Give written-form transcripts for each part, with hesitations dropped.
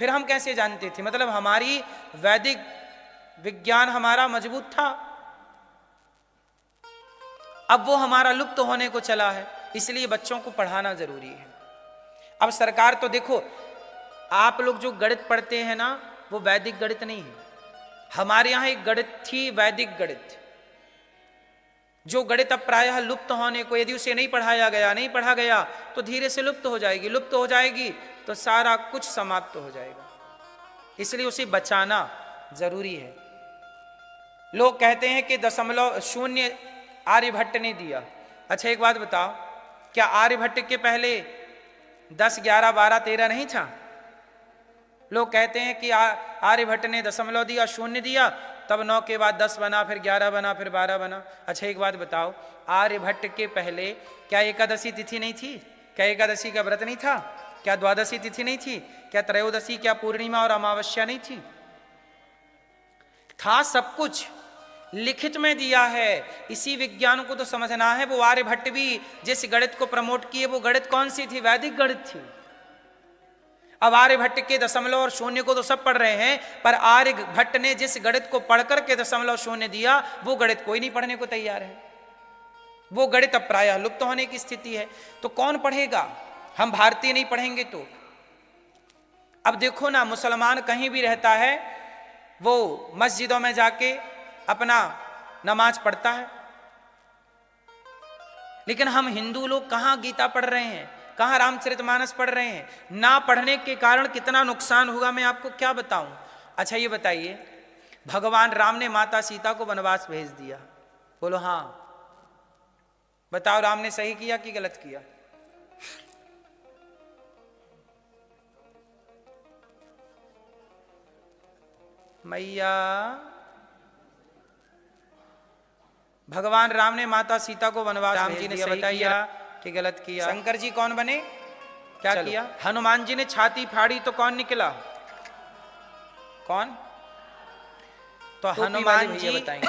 फिर हम कैसे जानते थे? मतलब हमारी वैदिक विज्ञान हमारा मजबूत था, अब वो हमारा लुप्त होने को चला है, इसलिए बच्चों को पढ़ाना जरूरी है। अब सरकार तो देखो, आप लोग जो गणित पढ़ते हैं ना, वो वैदिक गणित नहीं है। हमारे यहां एक गणित थी, वैदिक गणित, जो गणित अब प्रायः लुप्त होने को, यदि उसे नहीं पढ़ा गया तो धीरे से लुप्त हो जाएगी तो सारा कुछ समाप्त हो जाएगा, इसलिए उसे बचाना जरूरी है। लोग कहते हैं कि 0.0 आर्यभट्ट ने दिया। अच्छा एक बात बताओ, क्या आर्यभट्ट के पहले 10, 11, 12, 13 नहीं था? लोग कहते हैं कि आर्यभट्ट ने 0 दिया, 0 दिया, तब 9 के बाद 10 बना, फिर 11 बना, फिर 12 बना। अच्छा एक बात बताओ, आर्यभट्ट के पहले क्या एकादशी तिथि नहीं थी? क्या एकादशी का व्रत नहीं था? क्या द्वादशी तिथि नहीं थी? क्या त्रयोदशी, क्या पूर्णिमा और अमावस्या नहीं थी? था, सब कुछ लिखित में दिया है। इसी विज्ञान को तो समझना है। वो आर्यभट्ट भी जिस गणित को प्रमोट किए, वो गणित कौन सी थी? वैदिक गणित थी। अब आर्यभट्ट के 0 और 0 को तो सब पढ़ रहे हैं, पर आर्यभट्ट ने जिस गणित को पढ़कर के 0.0 दिया, वो गणित कोई नहीं पढ़ने को तैयार है। वो गणित अब प्रायः लुप्त होने की स्थिति है। तो कौन पढ़ेगा? हम भारतीय नहीं पढ़ेंगे तो? अब देखो ना, मुसलमान कहीं भी रहता है, वो मस्जिदों में जाके अपना नमाज पढ़ता है, लेकिन हम हिंदू लोग कहां गीता पढ़ रहे हैं, कहां रामचरितमानस पढ़ रहे हैं? ना पढ़ने के कारण कितना नुकसान हुआ, मैं आपको क्या बताऊं। अच्छा ये बताइए, भगवान राम ने माता सीता को वनवास भेज दिया, बोलो हाँ, बताओ राम ने सही किया कि गलत किया? मैया, भगवान राम ने माता सीता को वनवास भेज दिया, बताइए सही किया कि गलत किया? शंकर जी कौन बने? क्या किया? हनुमान जी ने छाती फाड़ी तो कौन निकला? कौन? तो हनुमान जी बताएंगे।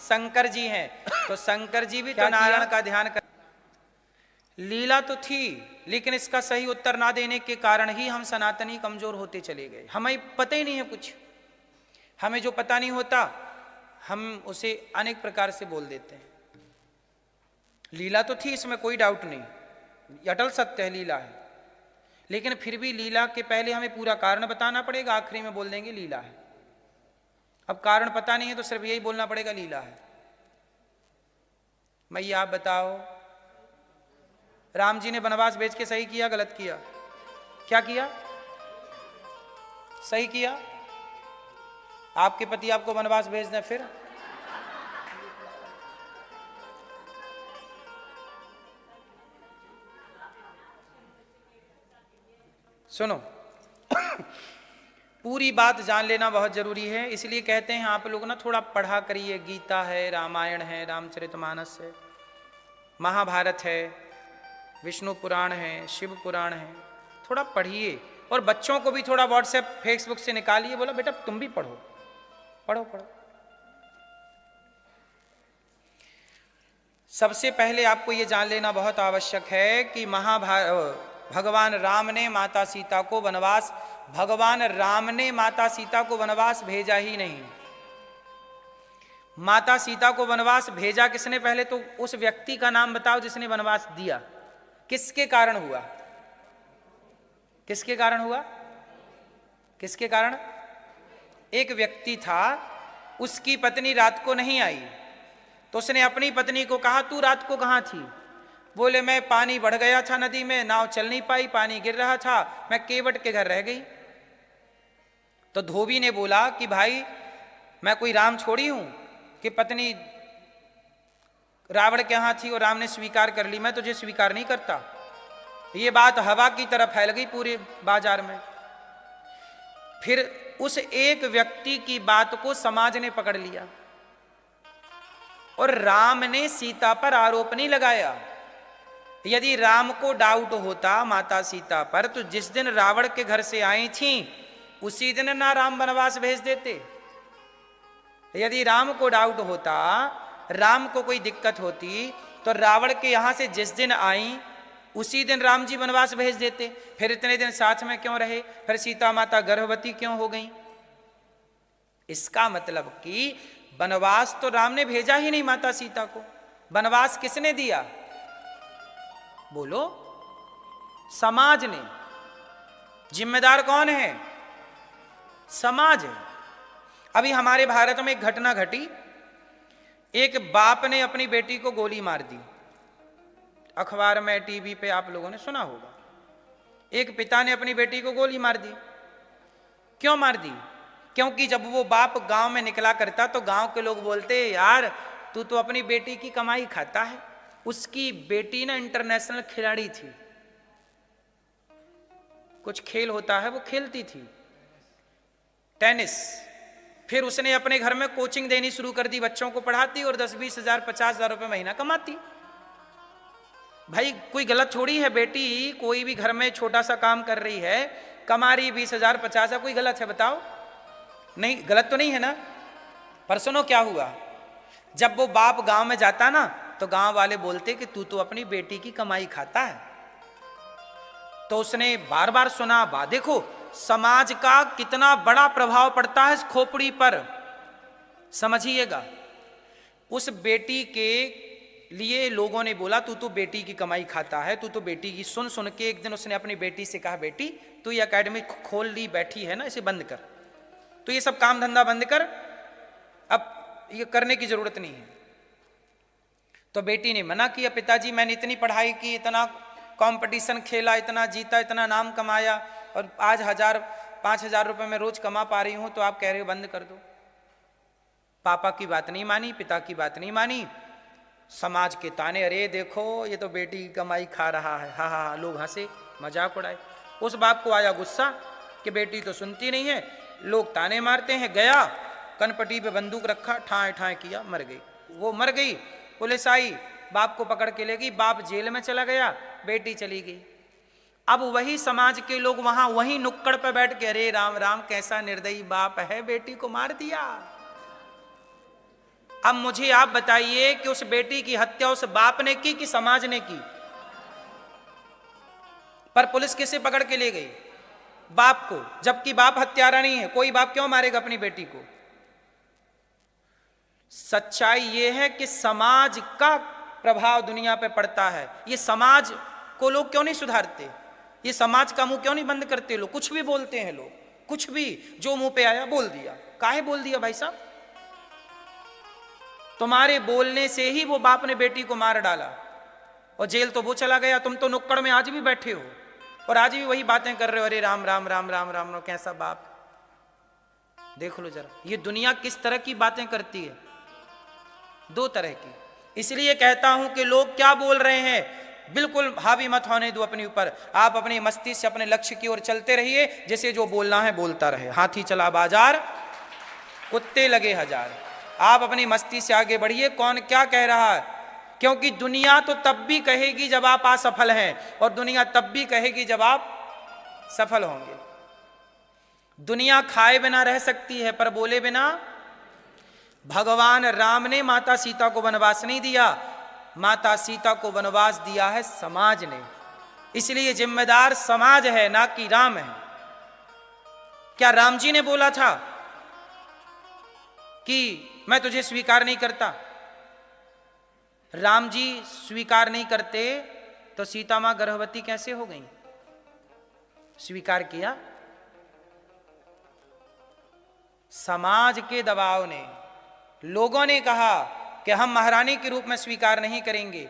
शंकर जी हैं, तो शंकर जी भी तो नारायण का ध्यान कर। लीला तो थी, लेकिन इसका सही उत्तर ना देने के कारण ही हम सनातनी कमजोर होते चले गए। हमें पता ही नहीं है कुछ। हमें जो पता नहीं होता, हम उसे अनेक प्रकार से बोल देते हैं। लीला तो थी, इसमें कोई डाउट नहीं, अटल सत्य है, लीला है, लेकिन फिर भी लीला के पहले हमें पूरा कारण बताना पड़ेगा, आखिरी में बोल देंगे लीला है। अब कारण पता नहीं है तो सिर्फ यही बोलना पड़ेगा लीला है। मैया आप बताओ, राम जी ने वनवास भेज के सही किया गलत किया? क्या किया? सही किया। आपके पति आपको वनवास भेज दें फिर? सुनो, पूरी बात जान लेना बहुत जरूरी है, इसलिए कहते हैं आप लोग ना थोड़ा पढ़ा करिए। गीता है, रामायण है, रामचरितमानस है, महाभारत है, विष्णु पुराण है, शिव पुराण है, थोड़ा पढ़िए। और बच्चों को भी थोड़ा व्हाट्सएप फेसबुक से निकालिए, बोला बेटा तुम भी पढ़ो पढ़ो पढ़ो। सबसे पहले आपको यह जान लेना बहुत आवश्यक है कि भगवान राम ने माता सीता को वनवास, भगवान राम ने माता सीता को वनवास भेजा ही नहीं। माता सीता को वनवास भेजा किसने? पहले तो उस व्यक्ति का नाम बताओ जिसने वनवास दिया। किसके कारण हुआ? किसके कारण हुआ? किसके कारण? एक व्यक्ति था, उसकी पत्नी रात को नहीं आई, तो उसने अपनी पत्नी को कहा तू रात को कहां थी? बोले मैं पानी बढ़ गया था नदी में, नाव चल नहीं पाई, पानी गिर रहा था, मैं केवट के घर रह गई। तो धोबी ने बोला कि भाई मैं कोई राम छोड़ी हूं कि पत्नी रावण के यहां थी और राम ने स्वीकार कर ली, मैं तुझे स्वीकार नहीं करता। ये बात हवा की तरह फैल गई पूरे बाजार में। फिर उस एक व्यक्ति की बात को समाज ने पकड़ लिया और राम ने सीता पर आरोप नहीं लगाया। यदि राम को डाउट होता माता सीता पर, तो जिस दिन रावण के घर से आई थी उसी दिन ना राम वनवास भेज देते। यदि राम को डाउट होता, राम को कोई दिक्कत होती, तो रावण के यहां से जिस दिन आई उसी दिन राम जी वनवास भेज देते, फिर इतने दिन साथ में क्यों रहे, फिर सीता माता गर्भवती क्यों हो गई? इसका मतलब कि वनवास तो राम ने भेजा ही नहीं माता सीता को, वनवास किसने दिया? बोलो, समाज ने। जिम्मेदार कौन है? समाज है। अभी हमारे भारत में एक घटना घटी, एक बाप ने अपनी बेटी को गोली मार दी। अखबार में, टीवी पे आप लोगों ने सुना होगा। एक पिता ने अपनी बेटी को गोली मार दी। क्यों मार दी? क्योंकि जब वो बाप गांव में निकला करता तो गांव के लोग बोलते, यार तू तो अपनी बेटी की कमाई खाता है। उसकी बेटी ना इंटरनेशनल खिलाड़ी थी, कुछ खेल होता है वो खेलती थी, टेनिस। फिर उसने अपने घर में कोचिंग देनी शुरू कर दी, बच्चों को पढ़ाती और 10-20 हजार 50 हजार रुपये महीना कमाती। भाई कोई गलत थोड़ी है, बेटी कोई भी घर में छोटा सा काम कर रही है, कमा रही 20 हजार 50 हजार, कोई गलत है बताओ? नहीं, गलत तो नहीं है ना। पर सुनो क्या हुआ, जब वो बाप गांव में जाता ना तो गांव वाले बोलते कि तू तो अपनी बेटी की कमाई खाता है। तो उसने बार बार सुना। देखो समाज का कितना बड़ा प्रभाव पड़ता है इस खोपड़ी पर, समझिएगा। उस बेटी के लिए लोगों ने बोला तू तो बेटी की कमाई खाता है, तू तो बेटी की। सुन सुन के एक दिन उसने अपनी बेटी से कहा, बेटी तू ये एकेडमी खोल ली बैठी है ना, इसे बंद कर, तो ये सब काम धंधा बंद कर, अब ये करने की जरूरत नहीं है। तो बेटी ने मना किया, पिताजी मैंने इतनी पढ़ाई की, इतना कंपटीशन खेला, इतना जीता, इतना नाम कमाया, और आज 1000-5000 रुपए में रोज कमा पा रही हूं, तो आप कह रहे हो बंद कर दो। पापा की बात नहीं मानी, पिता की बात नहीं मानी, समाज के ताने, अरे देखो ये तो बेटी की कमाई खा रहा है, हा हा, लोग हंसे, मजाक उड़ाए। उस बाप को आया गुस्सा कि बेटी तो सुनती नहीं है, लोग ताने मारते हैं। गया कनपटी पे बंदूक रखा, ठाए ठाए किया, मर गई। वो मर गई, पुलिस आई, बाप को पकड़ के ले गई, बाप जेल में चला गया, बेटी चली गई। अब वही समाज के लोग वहां वही नुक्कड़ पे बैठ के, अरे राम राम कैसा निर्दयी बाप है, बेटी को मार दिया। अब मुझे आप बताइए कि उस बेटी की हत्या उस बाप ने की कि समाज ने की? पर पुलिस किसे पकड़ के ले गई? बाप को, जबकि बाप हत्यारा नहीं है। कोई बाप क्यों मारेगा अपनी बेटी को? सच्चाई यह है कि समाज का प्रभाव दुनिया पे पड़ता है। ये समाज को लोग क्यों नहीं सुधारते? ये समाज का मुंह क्यों नहीं बंद करते? लोग कुछ भी बोलते हैं, लोग कुछ भी, जो मुंह पे आया बोल दिया। काहे बोल दिया भाई साहब? तुम्हारे बोलने से ही वो बाप ने बेटी को मार डाला और जेल तो वो चला गया। तुम तो नुक्कड़ में आज भी बैठे हो और आज भी वही बातें कर रहे हो, अरे राम राम राम राम राम राम, कैसा बाप। देख लो जरा, ये दुनिया किस तरह की बातें करती है, दो तरह की। इसलिए कहता हूं कि लोग क्या बोल रहे हैं बिल्कुल हावी मत होने दो अपने ऊपर। आप अपनी मस्ती से अपने लक्ष्य की ओर चलते रहिए, जैसे जो बोलना है बोलता रहे। हाथी चला बाजार, कुत्ते लगे हजार। आप अपनी मस्ती से आगे बढ़िए, कौन क्या कह रहा है, क्योंकि दुनिया तो तब भी कहेगी जब आप असफल हैं, और दुनिया तब भी कहेगी जब आप सफल होंगे। दुनिया खाए बिना रह सकती है पर बोले बिना। भगवान राम ने माता सीता को वनवास नहीं दिया, माता सीता को वनवास दिया है समाज ने। इसलिए जिम्मेदार समाज है, ना कि राम है। क्या राम जी ने बोला था कि मैं तुझे स्वीकार नहीं करता? राम जी स्वीकार नहीं करते तो सीता मां गर्भवती कैसे हो गई? स्वीकार किया समाज के दबाव ने। लोगों ने कहा कि हम महारानी के रूप में स्वीकार नहीं करेंगे।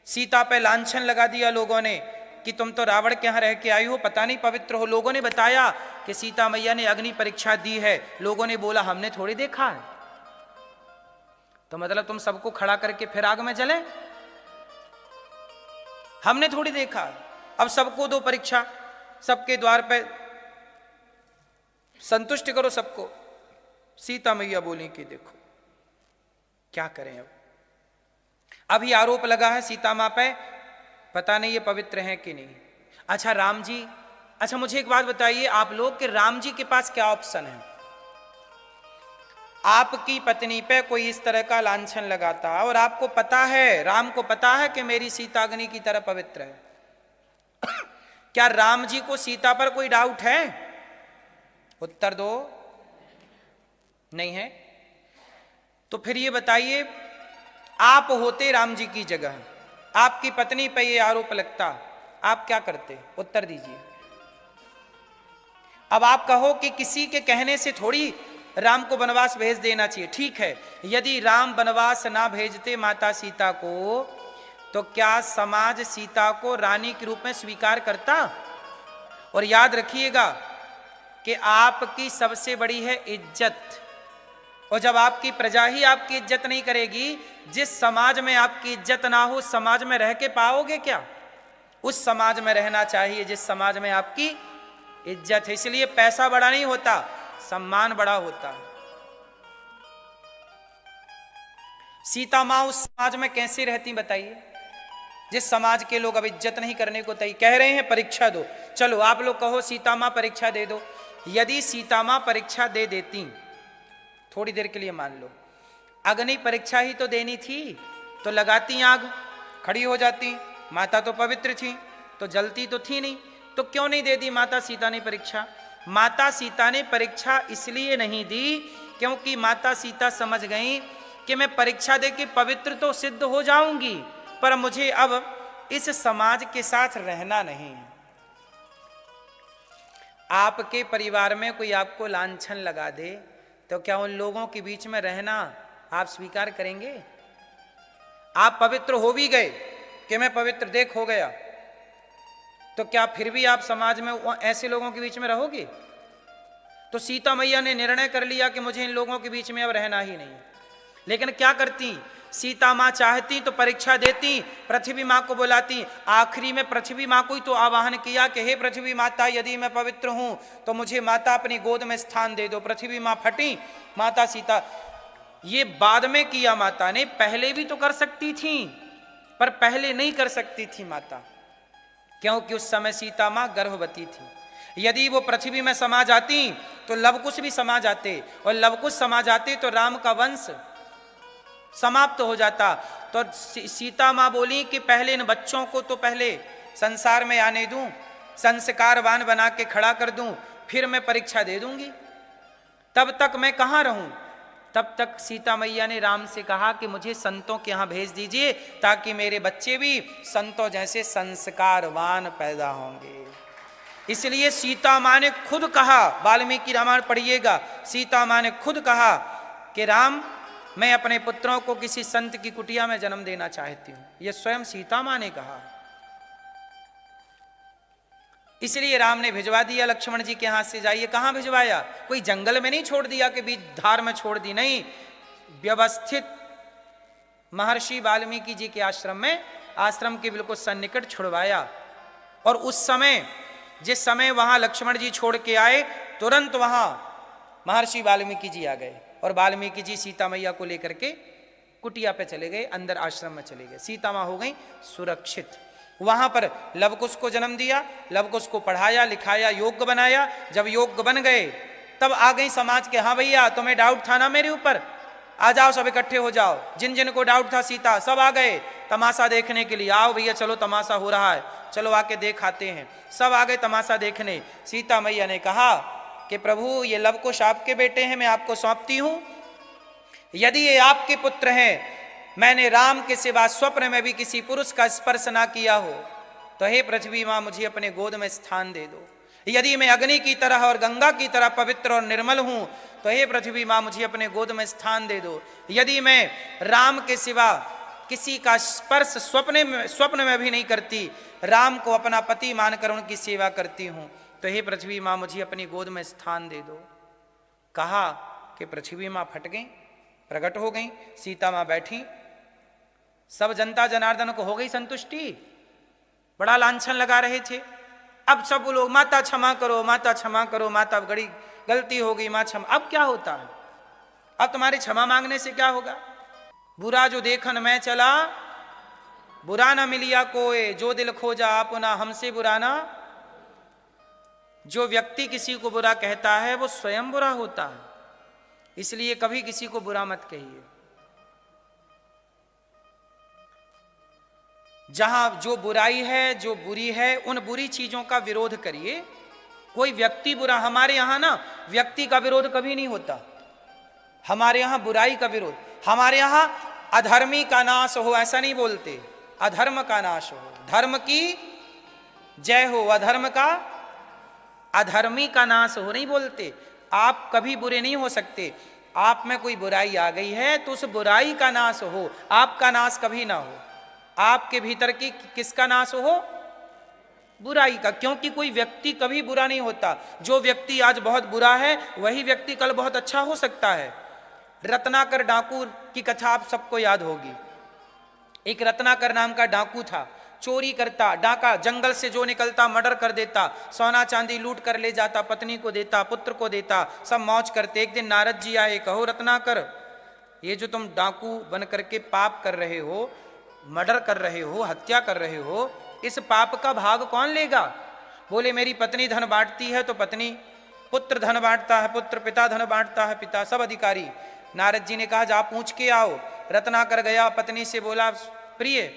सीता पे लांछन लगा दिया लोगों ने कि तुम तो रावण के यहां रह के आई हो, पता नहीं पवित्र हो। लोगों ने बताया कि सीता मैया ने अग्नि परीक्षा दी है। लोगों ने बोला हमने थोड़ी देखा है। तो मतलब तुम सबको खड़ा करके फिर आग में जले? हमने थोड़ी देखा। अब सबको दो परीक्षा, सबके द्वार पे संतुष्ट करो सबको। सीता मैया बोली कि देखो क्या करें। अब अभी आरोप लगा है सीता मां पे, पता नहीं ये पवित्र हैं कि नहीं। अच्छा राम जी, अच्छा मुझे एक बात बताइए आप लोग कि राम जी के पास क्या ऑप्शन है? आपकी पत्नी पे कोई इस तरह का लांछन लगाता और आपको पता है, राम को पता है कि मेरी सीता अग्नि की तरह पवित्र है, क्या राम जी को सीता पर कोई डाउट है? उत्तर दो, नहीं है। तो फिर ये बताइए, आप होते राम जी की जगह, आपकी पत्नी पे ये आरोप लगता, आप क्या करते? उत्तर दीजिए। अब आप कहो कि किसी के कहने से थोड़ी राम को वनवास भेज देना चाहिए। ठीक है, यदि राम वनवास ना भेजते माता सीता को, तो क्या समाज सीता को रानी के रूप में स्वीकार करता? और याद रखिएगा कि आपकी सबसे बड़ी है इज्जत, और जब आपकी प्रजा ही आपकी इज्जत नहीं करेगी, जिस समाज में आपकी इज्जत ना हो, समाज में रह के पाओगे क्या? उस समाज में रहना चाहिए जिस समाज में आपकी इज्जत है। इसलिए पैसा बड़ा नहीं होता, सम्मान बड़ा होता है। सीता मां उस समाज में कैसे रहती बताइए, जिस समाज के लोग अब इज्जत नहीं करने को तैयार, कह रहे हैं परीक्षा दो। चलो आप लोग कहो सीता मां परीक्षा दे दो। यदि सीता मां परीक्षा दे देती, थोड़ी देर के लिए मान लो, अग्नि परीक्षा ही तो देनी थी, तो लगाती आग, खड़ी हो जाती। माता तो पवित्र थी, तो जलती तो थी नहीं, तो क्यों नहीं दे दी माता सीता ने परीक्षा? माता सीता ने परीक्षा इसलिए नहीं दी क्योंकि माता सीता समझ गई कि मैं परीक्षा दे के पवित्र तो सिद्ध हो जाऊंगी, पर मुझे अब इस समाज के साथ रहना नहीं है। आपके परिवार में कोई आपको लांछन लगा दे, तो क्या उन लोगों के बीच में रहना आप स्वीकार करेंगे? आप पवित्र हो भी गए कि मैं पवित्र देख हो गया, तो क्या फिर भी आप समाज में ऐसे लोगों के बीच में रहोगे? तो सीता मैया ने निर्णय कर लिया कि मुझे इन लोगों के बीच में अब रहना ही नहीं। लेकिन क्या करती? सीता मां चाहती तो परीक्षा देती, पृथ्वी मां को बुलाती। आखिरी में पृथ्वी मां को ही तो आवाहन किया कि हे पृथ्वी माता, यदि मैं पवित्र हूं तो मुझे माता अपनी गोद में स्थान दे दो। पृथ्वी मां फटी, माता सीता। ये बाद में किया माता ने, पहले भी तो कर सकती थी, पर पहले नहीं कर सकती थी माता, क्योंकि उस समय सीता मां गर्भवती थी। यदि वो पृथ्वी में समा जाती तो लवकुश भी समा जाते, और लवकुश समा जाते तो राम का वंश समाप्त हो जाता। तो सीता मां बोली कि पहले इन बच्चों को तो पहले संसार में आने दूं, संस्कारवान बना के खड़ा कर दूं, फिर मैं परीक्षा दे दूंगी। तब तक मैं कहां रहूं? तब तक सीता मैया ने राम से कहा कि मुझे संतों के यहां भेज दीजिए, ताकि मेरे बच्चे भी संतों जैसे संस्कारवान पैदा होंगे। इसलिए सीता मां ने खुद कहा, वाल्मीकि रामायण पढ़िएगा, सीता मां ने खुद कहा कि राम, मैं अपने पुत्रों को किसी संत की कुटिया में जन्म देना चाहती हूं। यह स्वयं सीता मां ने कहा। इसलिए राम ने भिजवा दिया लक्ष्मण जी के हाथ से, जाइए। कहां भिजवाया? कोई जंगल में नहीं छोड़ दिया कि बीच धार में छोड़ दी, नहीं, व्यवस्थित महर्षि वाल्मीकि जी के आश्रम में, आश्रम के बिल्कुल सन्निकट छुड़वाया। और उस समय, जिस समय वहां लक्ष्मण जी छोड़ के आए, तुरंत वहां महर्षि वाल्मीकि जी आ गए, और वाल्मीकि जी सीता मैया को लेकर के कुटिया पे चले गए, अंदर आश्रम में चले गए। सीता मां हो गई सुरक्षित। वहां पर लवकुश को जन्म दिया, लवकुश को पढ़ाया लिखाया, योग्य बनाया। जब योग्य बन गए, तब आ गई समाज के, हाँ भैया तुम्हें डाउट था ना मेरे ऊपर, आ जाओ सब इकट्ठे हो जाओ। जिन जिन को डाउट था सीता, सब आ गए तमाशा देखने के लिए। आओ भैया चलो तमाशा हो रहा है, चलो आके देख आते हैं। सब आ गए तमाशा देखने। सीता मैया ने कहा कि प्रभु, ये लवकुश आपके बेटे हैं, मैं आपको सौंपती हूं। यदि ये आपके पुत्र हैं, मैंने राम के सिवा स्वप्न में भी किसी पुरुष का स्पर्श ना किया हो, तो हे पृथ्वी मां, मुझे अपने गोद में स्थान दे दो। यदि मैं अग्नि की तरह और गंगा की तरह पवित्र और निर्मल हूं, तो हे पृथ्वी मां, मुझे अपने गोद में स्थान दे दो। यदि मैं राम के सिवा किसी का स्पर्श स्वप्न में भी नहीं करती, राम को अपना पति मानकर उनकी सेवा करती हूं, तो हे पृथ्वी मां, मुझे अपनी गोद में स्थान दे दो। कहा कि पृथ्वी मां फट गई, प्रकट हो गई। सीता मां बैठी, सब जनता जनार्दन को हो गई संतुष्टि। बड़ा लांछन लगा रहे थे। अब सब लोग माता क्षमा करो, माता क्षमा करो, माता बड़ी गलती हो गई, मां क्षमा। अब क्या होता है? अब तुम्हारे क्षमा मांगने से क्या होगा? बुरा जो देखन मैं चला, बुरा ना मिलिया कोई, जो दिल खोजा अपना हमसे बुरा ना। जो व्यक्ति किसी को बुरा कहता है वो स्वयं बुरा होता है, इसलिए कभी किसी को बुरा मत कहिए। जहां जो बुराई है, जो बुरी है, उन बुरी चीजों का विरोध करिए। कोई व्यक्ति बुरा, हमारे यहां ना व्यक्ति का विरोध कभी नहीं होता, हमारे यहां बुराई का विरोध। हमारे यहां अधर्मी का नाश हो ऐसा नहीं बोलते, अधर्म का नाश हो, धर्म की जय हो, अधर्म का, अधर्मी का नाश हो नहीं बोलते। आप कभी बुरे नहीं हो सकते, आप में कोई बुराई आ गई है तो उस बुराई का नाश हो, आपका नाश कभी ना हो। आपके भीतर की किसका नाश हो? बुराई का, क्योंकि कोई व्यक्ति कभी बुरा नहीं होता। जो व्यक्ति आज बहुत बुरा है वही व्यक्ति कल बहुत अच्छा हो सकता है। रत्नाकर डाकू की कथा आप सबको याद होगी। एक रत्नाकर नाम का डाकू था, चोरी करता, डाका, जंगल से जो निकलता मर्डर कर देता, सोना चांदी लूट कर ले जाता, पत्नी को देता, पुत्र को देता, सब मौज करते। एक दिन नारद जी आए, कहो रत्नाकर, ये जो तुम डाकू बन करके पाप कर रहे हो, मर्डर कर रहे हो, हत्या कर रहे हो, इस पाप का भाग कौन लेगा? बोले मेरी पत्नी धन बांटती है तो पत्नी, पुत्र धन बांटता है पुत्र, पिता धन बांटता है पिता, सब अधिकारी। नारद जी ने कहा जा पूछ के आओ। रत्नाकर गया, पत्नी से बोला प्रिय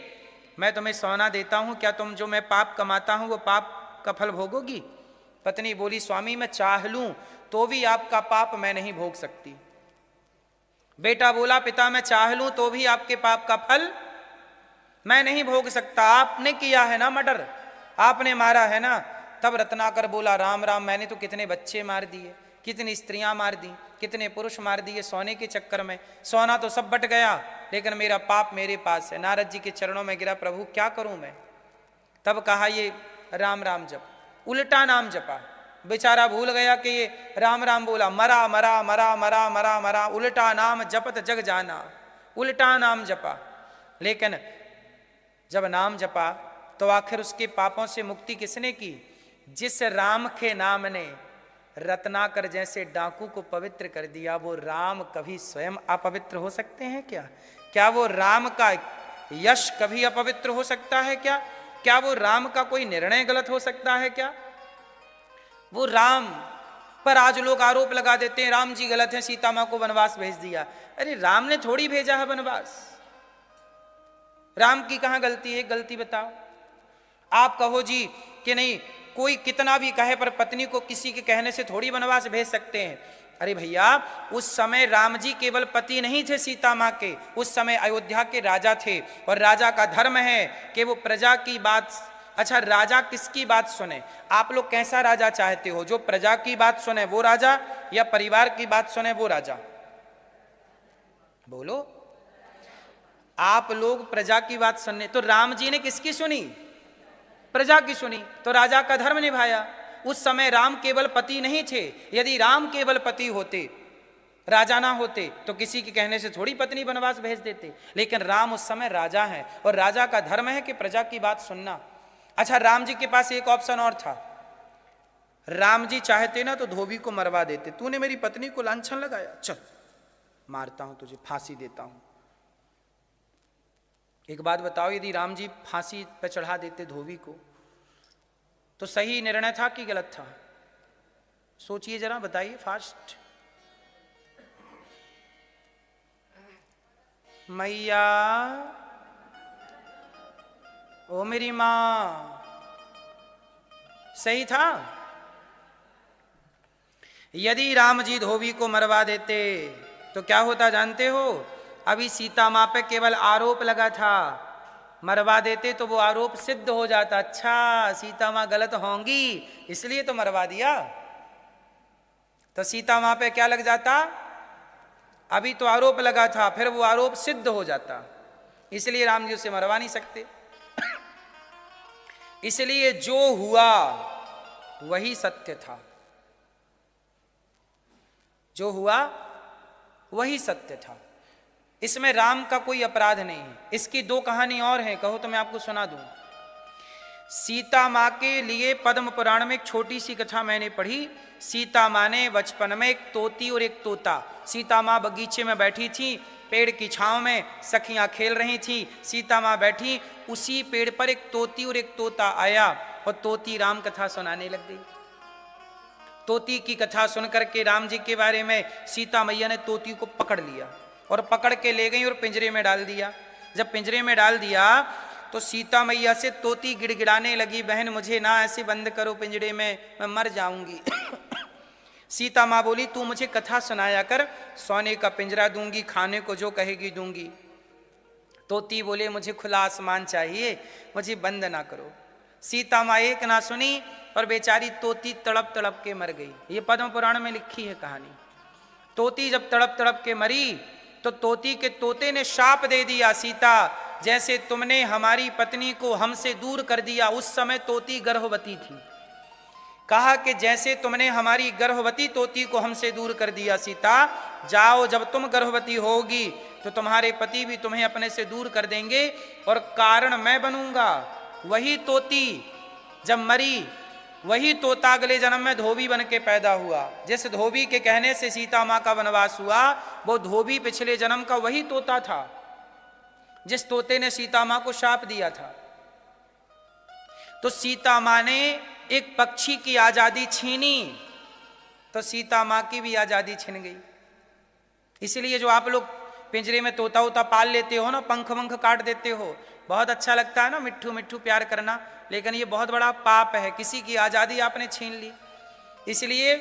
मैं तुम्हें सोना देता हूं, क्या तुम जो मैं पाप कमाता हूं वो पाप का फल भोगोगी? पत्नी बोली स्वामी मैं चाह लूं तो भी आपका पाप मैं नहीं भोग सकती। बेटा बोला पिता मैं चाह लूं तो भी आपके पाप का फल मैं नहीं भोग सकता, आपने किया है ना मर्डर, आपने मारा है ना। तब रत्नाकर बोला राम राम, मैंने तो कितने बच्चे मार दिए, कितनी स्त्रियां मार दी, कितने पुरुष मार दिए सोने के चक्कर में, सोना तो सब बट गया लेकिन मेरा पाप मेरे पास है। नारद जी के चरणों में गिरा, प्रभु क्या करूं मैं? तब कहा ये राम राम जप, उल्टा नाम जपा। बेचारा भूल गया कि ये राम राम बोला, मरा मरा मरा मरा मरा मरा, उल्टा नाम जपत जग जाना, उल्टा नाम जपा। लेकिन जब नाम जपा तो आखिर उसके पापों से मुक्ति किसने की? जिस राम के नाम ने रत्नाकर जैसे डाकू को पवित्र कर दिया, वो राम कभी स्वयं अपवित्र हो सकते हैं क्या? क्या वो राम का यश कभी अपवित्र हो सकता है क्या? क्या वो राम का कोई निर्णय गलत हो सकता है क्या? वो राम पर आज लोग आरोप लगा देते हैं राम जी गलत है, सीता मां को वनवास भेज दिया। अरे राम ने थोड़ी भेजा है वनवास, राम की कहां गलती है? गलती बताओ। आप कहो जी कि नहीं कोई कितना भी कहे पर पत्नी को किसी के कहने से थोड़ी वनवास भेज सकते हैं। अरे भैया उस समय राम जी केवल पति नहीं थे सीता मां के, उस समय अयोध्या के राजा थे और राजा का धर्म है कि वो प्रजा की बात, अच्छा राजा किसकी बात सुने? आप लोग कैसा राजा चाहते हो, जो प्रजा की बात सुने वो राजा या परिवार की बात सुने वो राजा? बोलो। आप लोग प्रजा की बात सुनने, तो राम जी ने किसकी सुनी? प्रजा की सुनी, तो राजा का धर्म निभाया। उस समय राम केवल पति नहीं थे, यदि राम केवल पति होते, राजा ना होते तो किसी के कहने से थोड़ी पत्नी वनवास भेज देते। लेकिन राम उस समय राजा हैं और राजा का धर्म है कि प्रजा की बात सुनना। अच्छा राम जी के पास एक ऑप्शन और था, राम जी चाहते ना तो धोबी को मरवा देते, तूने मेरी पत्नी को लांछन लगाया, चल मारता हूं तुझे, फांसी देता हूं। एक बात बताओ, यदि राम जी फांसी पर चढ़ा देते धोबी को तो सही निर्णय था कि गलत था? सोचिए जरा, बताइए फास्ट। मैया ओ मेरी मां, सही था। यदि राम जी धोबी को मरवा देते तो क्या होता जानते हो? अभी सीता मां पे केवल आरोप लगा था, मरवा देते तो वो आरोप सिद्ध हो जाता। अच्छा सीता मां गलत होंगी इसलिए तो मरवा दिया, तो सीता मां पे क्या लग जाता? अभी तो आरोप लगा था, फिर वो आरोप सिद्ध हो जाता, इसलिए राम जी उसे मरवा नहीं सकते। इसलिए जो हुआ वही सत्य था, जो हुआ वही सत्य था, इसमें राम का कोई अपराध नहीं है। इसकी दो कहानी और हैं, कहो तो मैं आपको सुना दूं। सीता मां के लिए पद्म पुराण में एक छोटी सी कथा मैंने पढ़ी। सीता मां ने बचपन में एक तोती और एक तोता, सीता मां बगीचे में बैठी थी, पेड़ की छांव में सखियां खेल रही थी, सीता मां बैठी, उसी पेड़ पर एक तोती और एक तोता आया और तोती राम कथा सुनाने लग गई। तोती की कथा सुनकर के राम जी के बारे में सीता मैया ने तोती को पकड़ लिया और पकड़ के ले गई और पिंजरे में डाल दिया। जब पिंजरे में डाल दिया तो सीता मैया से तोती गिड़गिड़ाने लगी, बहन मुझे ना ऐसे बंद करो पिंजड़े में, मैं मर जाऊंगी। सीता माँ बोली तू मुझे कथा सुनाया कर, सोने का पिंजरा दूंगी, खाने को जो कहेगी दूंगी। तोती बोले मुझे खुला आसमान चाहिए, मुझे बंद ना करो। सीता माँ एक ना सुनी और बेचारी तोती तड़प तड़प के मर गई। ये पद्म पुराण में लिखी है कहानी। तोती जब तड़प तड़प के मरी तो तोती के तोते ने शाप दे दिया, सीता जैसे तुमने हमारी पत्नी को हमसे दूर कर दिया। उस समय तोती गर्भवती थी। कहा कि जैसे तुमने हमारी गर्भवती तोती को हमसे दूर कर दिया, सीता जाओ, जब तुम गर्भवती होगी तो तुम्हारे पति भी तुम्हें अपने से दूर कर देंगे और कारण मैं बनूंगा। वही तोती जब मरी, वही तोता अगले जन्म में धोबी बन के पैदा हुआ। जिस धोबी के कहने से सीता माँ का वनवास हुआ, वो धोबी पिछले जन्म का वही तोता था जिस तोते ने सीता माँ को शाप दिया था। तो सीता माँ ने एक पक्षी की आजादी छीनी तो सीता माँ की भी आजादी छिन गई। इसलिए जो आप लोग पिंजरे में तोता उता पाल लेते हो ना, पंख वंख काट देते हो, बहुत अच्छा लगता है ना मिट्ठू मिट्ठू प्यार करना, लेकिन ये बहुत बड़ा पाप है, किसी की आजादी आपने छीन ली। इसलिए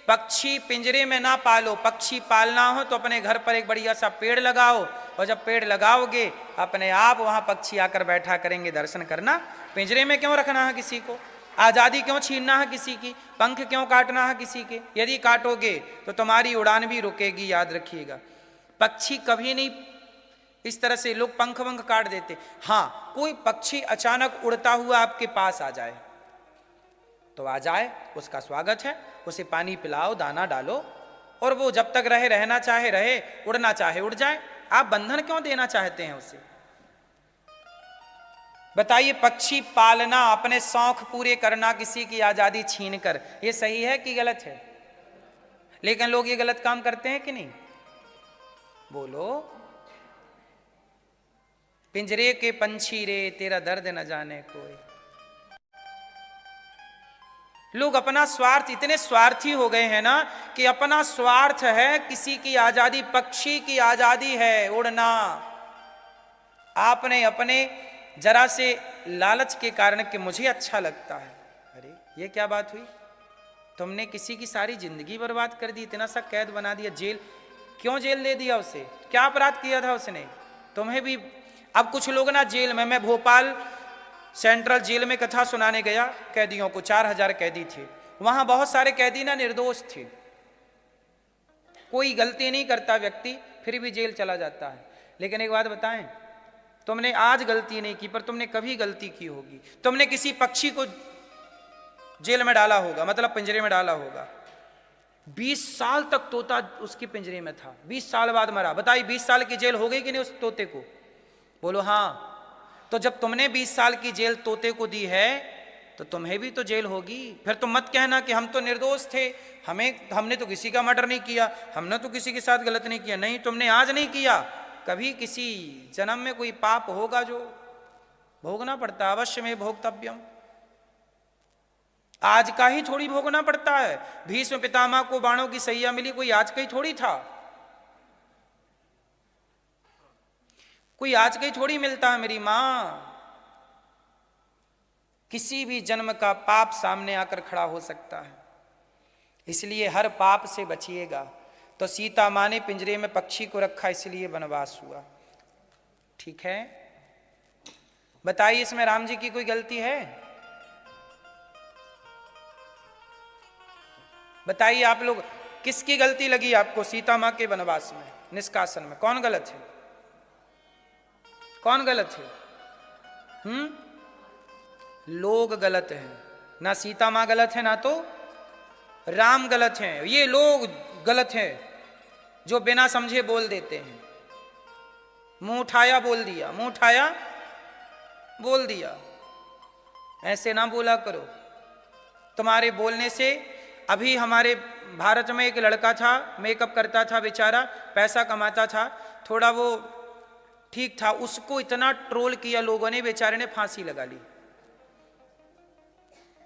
पक्षी पिंजरे में ना पालो। पक्षी पालना हो तो अपने घर पर एक बढ़िया सा पेड़ लगाओ, और जब पेड़ लगाओगे अपने आप वहां पक्षी आकर बैठा करेंगे, दर्शन करना। पिंजरे में क्यों रखना है किसी को, आजादी क्यों छीनना है किसी की, पंख क्यों काटना है किसी के। यदि काटोगे तो तुम्हारी उड़ान भी रुकेगी, याद रखिएगा। पक्षी कभी नहीं इस तरह से लोग पंख वंख काट देते। हाँ, कोई पक्षी अचानक उड़ता हुआ आपके पास आ जाए तो आ जाए, उसका स्वागत है, उसे पानी पिलाओ, दाना डालो, और वो जब तक रहना चाहे रहे, उड़ना चाहे उड़ जाए। आप बंधन क्यों देना चाहते हैं उसे, बताइए। पक्षी पालना, अपने शौक पूरे करना, किसी की आजादी छीन कर, ये सही है कि गलत है? लेकिन लोग ये गलत काम करते हैं कि नहीं, बोलो। पिंजरे के पंछी रे तेरा दर्द न जाने कोई। लोग अपना स्वार्थ, इतने स्वार्थी हो गए हैं ना कि अपना स्वार्थ है, किसी की आजादी, पक्षी की आजादी है उड़ना। आपने अपने जरा से लालच के कारण कि मुझे अच्छा लगता है, अरे ये क्या बात हुई, तुमने किसी की सारी जिंदगी बर्बाद कर दी, इतना सा कैद बना दिया, जेल क्यों जेल दे दिया उसे, क्या अपराध किया था उसने, तुम्हें भी। अब कुछ लोग ना जेल में, मैं भोपाल सेंट्रल जेल में कथा सुनाने गया कैदियों को, 4000 कैदी थे वहां, बहुत सारे कैदी ना निर्दोष थे, कोई गलती नहीं करता व्यक्ति, फिर भी जेल चला जाता है। लेकिन एक बात बताएं, तुमने आज गलती नहीं की पर तुमने कभी गलती की होगी, तुमने किसी पक्षी को जेल में डाला होगा, मतलब पिंजरे में डाला होगा, 20 साल तक तोता उसके पिंजरे में था, 20 साल बाद मरा, बताइए 20 साल की जेल हो गई कि नहीं उस तोते को, बोलो हाँ। तो जब तुमने 20 साल की जेल तोते को दी है तो तुम्हें भी तो जेल होगी। फिर तुम मत कहना कि हम तो निर्दोष थे, हमने तो किसी का मर्डर नहीं किया, हमने तो किसी के साथ गलत नहीं किया। नहीं, तुमने आज नहीं किया, कभी किसी जन्म में कोई पाप होगा जो भोगना पड़ता, अवश्य में भोक्तव्यम। आज का ही थोड़ी भोगना पड़ता है। भीष्म पितामह को बाणों की सैया मिली, कोई आज का ही थोड़ी था, कोई आज का ही थोड़ी मिलता है मेरी मां। किसी भी जन्म का पाप सामने आकर खड़ा हो सकता है, इसलिए हर पाप से बचिएगा। तो सीता मां ने पिंजरे में पक्षी को रखा, इसलिए वनवास हुआ। ठीक है, बताइए इसमें राम जी की कोई गलती है? बताइए आप लोग, किसकी गलती लगी आपको सीता मां के वनवास में, निष्कासन में? कौन गलत है, कौन गलत है? लोग गलत हैं, ना सीता मां गलत है ना तो राम गलत हैं, ये लोग गलत हैं जो बिना समझे बोल देते हैं। मुंह उठाया बोल दिया, मुंह उठाया बोल दिया, ऐसे ना बोला करो। तुम्हारे बोलने से, अभी हमारे भारत में एक लड़का था, मेकअप करता था बेचारा, पैसा कमाता था, थोड़ा वो ठीक था, उसको इतना ट्रोल किया लोगों ने, बेचारे ने फांसी लगा ली,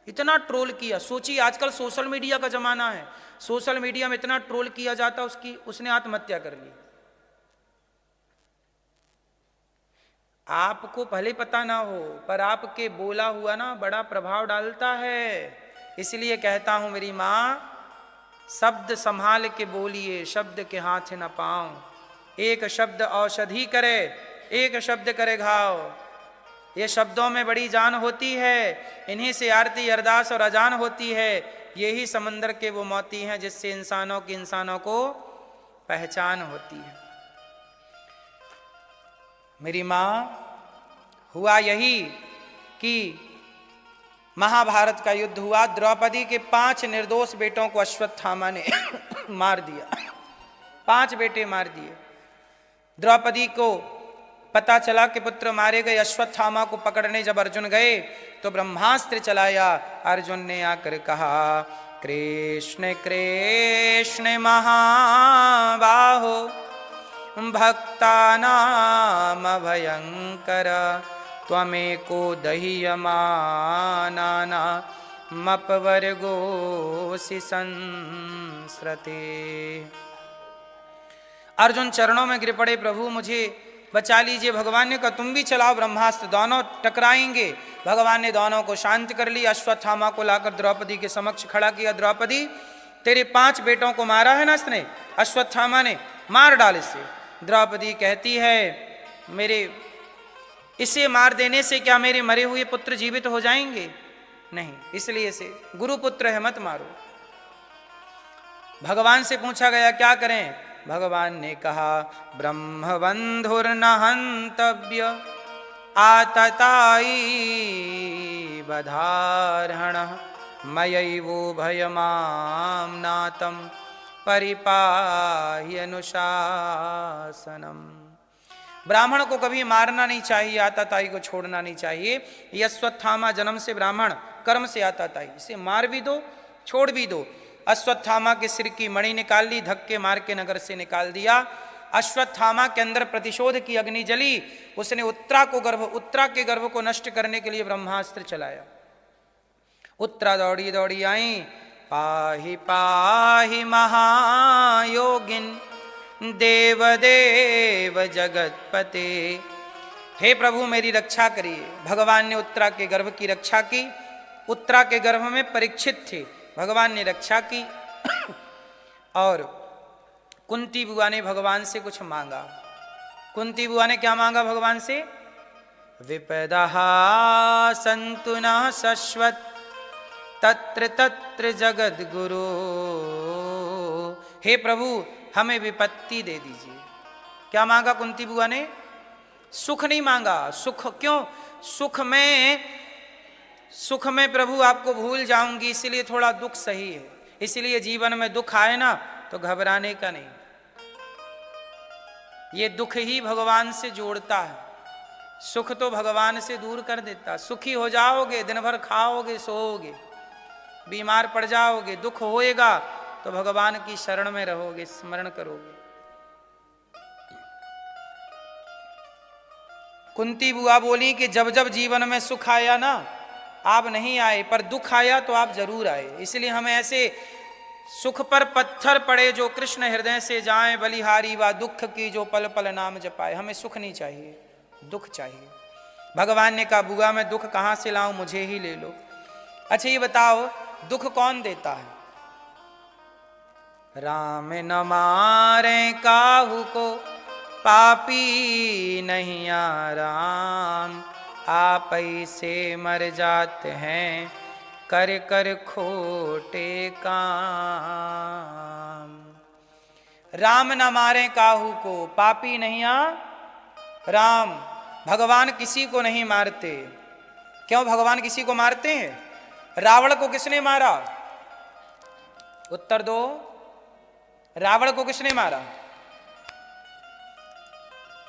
इतना ट्रोल किया। सोचिए आजकल सोशल मीडिया का जमाना है, सोशल मीडिया में इतना ट्रोल किया जाता, उसने आत्महत्या कर ली। आपको भले पता ना हो, पर आपके बोला हुआ ना बड़ा प्रभाव डालता है। इसलिए कहता हूं मेरी माँ, शब्द संभाल के बोलिए, शब्द के हाथ न पाऊं। एक शब्द औषधि करे, एक शब्द करे घाव। ये शब्दों में बड़ी जान होती है, इन्हीं से आरती अरदास और अजान होती है। यही समंदर के वो मोती हैं जिससे इंसानों को पहचान होती है। मेरी माँ, हुआ यही कि महाभारत का युद्ध हुआ। द्रौपदी के 5 निर्दोष बेटों को अश्वत्थामा ने मार दिया। 5 बेटे मार दिए। द्रौपदी को पता चला कि पुत्र मारे गए। अश्वत्थामा को पकड़ने जब अर्जुन गए तो ब्रह्मास्त्र चलाया। अर्जुन ने आकर कहा, कृष्ण कृष्ण महाबाहो भक्तानाम भयंकर त्वमेको दह्यमानाना मपवर्गोसि संस्रते। अर्जुन चरणों में गिर पड़े, प्रभु मुझे बचा लीजिए। भगवान ने कहा तुम भी चलाओ ब्रह्मास्त्र, दोनों टकराएंगे। भगवान ने दोनों को शांत कर लिया। अश्वत्थामा को लाकर द्रौपदी के समक्ष खड़ा किया। द्रौपदी, तेरे 5 बेटों को मारा है ना इसने, अश्वत्थामा ने, मार डाल इसे। द्रौपदी कहती है, मेरे इसे मार देने से क्या मेरे मरे हुए पुत्र जीवित हो जाएंगे? नहीं, इसलिए इसे गुरुपुत्र है, मत मारो। भगवान से पूछा गया क्या करें? भगवान ने कहा, ब्रह्मबंधुर्न हंतव्य आतताई बधारहण मयैवो भयमाम नातम परिपाहि अनुशासनम। ब्राह्मण को कभी मारना नहीं चाहिए, आताताई को छोड़ना नहीं चाहिए। ये अश्वत्थामा जन्म से ब्राह्मण, कर्म से आताताई, इसे मार भी दो छोड़ भी दो। अश्वत्थामा के सिर की मणि निकाल ली, धक्के मार के नगर से निकाल दिया। अश्वत्थामा के अंदर प्रतिशोध की अग्नि जली। उसने उत्तरा के गर्भ को नष्ट करने के लिए ब्रह्मास्त्र चलाया। उत्तरा दौड़ी दौड़ी आई, पाहि पाहि महायोगिन देवदेव जगतपते। हे प्रभु मेरी रक्षा करिए। भगवान ने उत्तरा के गर्भ की रक्षा की। उत्तरा के गर्भ में परीक्षित थे, भगवान ने रक्षा की। और कुंती बुआ ने भगवान से कुछ मांगा। कुंती बुआ ने क्या मांगा भगवान से? विपदः सन्तु नः शश्वत तत्र तत्र जगद गुरु। हे प्रभु हमें विपत्ति दे दीजिए। क्या मांगा कुंती बुआ ने? सुख नहीं मांगा। सुख क्यों? सुख में प्रभु आपको भूल जाऊंगी, इसीलिए थोड़ा दुख सही है। इसलिए जीवन में दुख आए ना तो घबराने का नहीं। ये दुख ही भगवान से जोड़ता है, सुख तो भगवान से दूर कर देता। सुखी हो जाओगे, दिन भर खाओगे सोओगे, बीमार पड़ जाओगे, दुख होएगा तो भगवान की शरण में रहोगे, स्मरण करोगे। कुंती बुआ बोली कि जब जब जीवन में सुख आया ना, आप नहीं आए, पर दुख आया तो आप जरूर आए। इसलिए हमें ऐसे सुख पर पत्थर पड़े जो कृष्ण हृदय से जाए, बलिहारी व दुख की जो पल पल नाम जपाए। हमें सुख नहीं चाहिए, दुख चाहिए। भगवान ने कहा बुआ मैं दुख कहां से लाऊं, मुझे ही ले लो। अच्छा ये बताओ दुख कौन देता है? राम न मारे काहू को पापी नहीं आराम, आप ऐसे मर जाते हैं कर कर खोटे काम। राम न मारे काहू को, पापी नहीं राम। भगवान किसी को नहीं मारते। क्यों भगवान किसी को मारते हैं? रावण को किसने मारा? उत्तर दो। रावण को किसने मारा?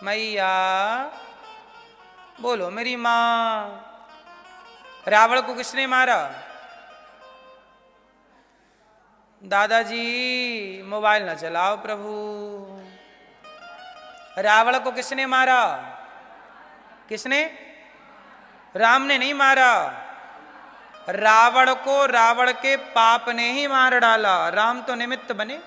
मैया बोलो मेरी मां। रावण को किसने मारा? दादाजी मोबाइल ना चलाओ प्रभु। रावण को किसने मारा? किसने? राम ने नहीं मारा। रावण को रावण के पाप ने ही मार डाला, राम तो निमित्त बने।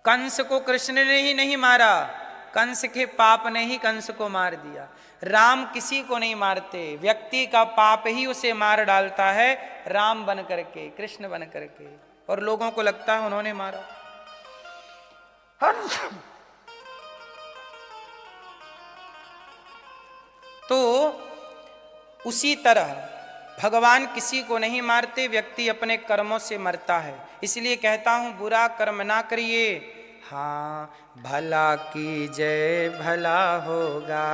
कंस को कृष्ण ने ही नहीं मारा, कंस के पाप ने ही कंस को मार दिया। राम किसी को नहीं मारते, व्यक्ति का पाप ही उसे मार डालता है, राम बन करके, कृष्ण बन करके, और लोगों को लगता है उन्होंने मारा। तो उसी तरह भगवान किसी को नहीं मारते, व्यक्ति अपने कर्मों से मरता है। इसलिए कहता हूं बुरा कर्म ना करिए। हाँ, भला की जय भला होगा,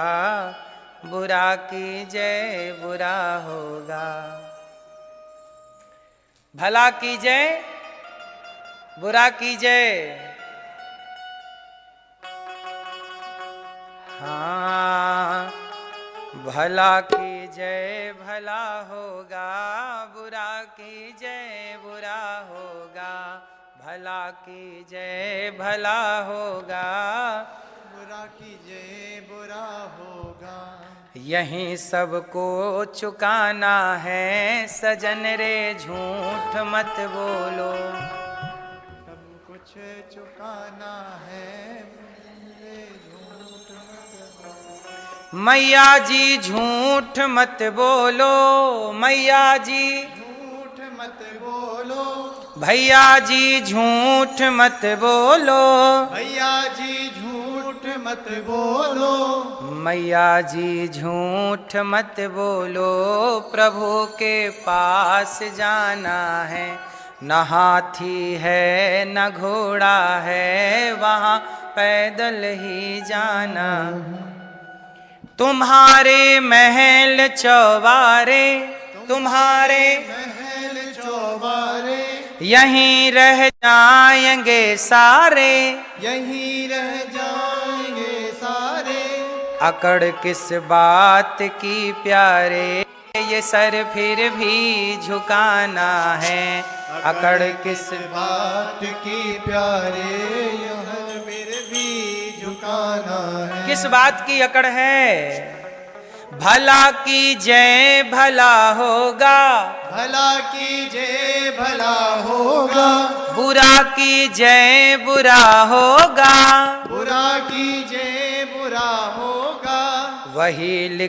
बुरा की जय बुरा होगा। भला की जय बुरा की जय। हाँ, भला की जय भला होगा, बुरा की जय बुरा होगा। भला की जय भला होगा, बुरा की जय बुरा होगा। यहीं सबको चुकाना है सजन रे, झूठ मत बोलो। सब कुछ चुकाना है, झूठ मत बोलो। मैया जी झूठ मत बोलो, मैया जी झूठ मत बोलो। भैया जी झूठ मत बोलो, भैया जी झूठ मत बोलो। मैया जी झूठ मत बोलो। प्रभु के पास जाना है, न हाथी है न घोड़ा है, वहाँ पैदल ही जाना। तुम्हारे महल चौबारे, तुम्हारे महल चौबारे, यहीं रह जाएंगे सारे, यहीं रह जाएंगे सारे। अकड़ किस बात की प्यारे, ये सर फिर भी झुकाना है। अकड़ किस बात की प्यारे, यह फिर भी झुकाना है। किस बात की अकड़ है? भला की जय भला होगा, भला की जय भला होगा। बुरा की जय बुरा होगा। बुरा की जय बुरा होगा। वही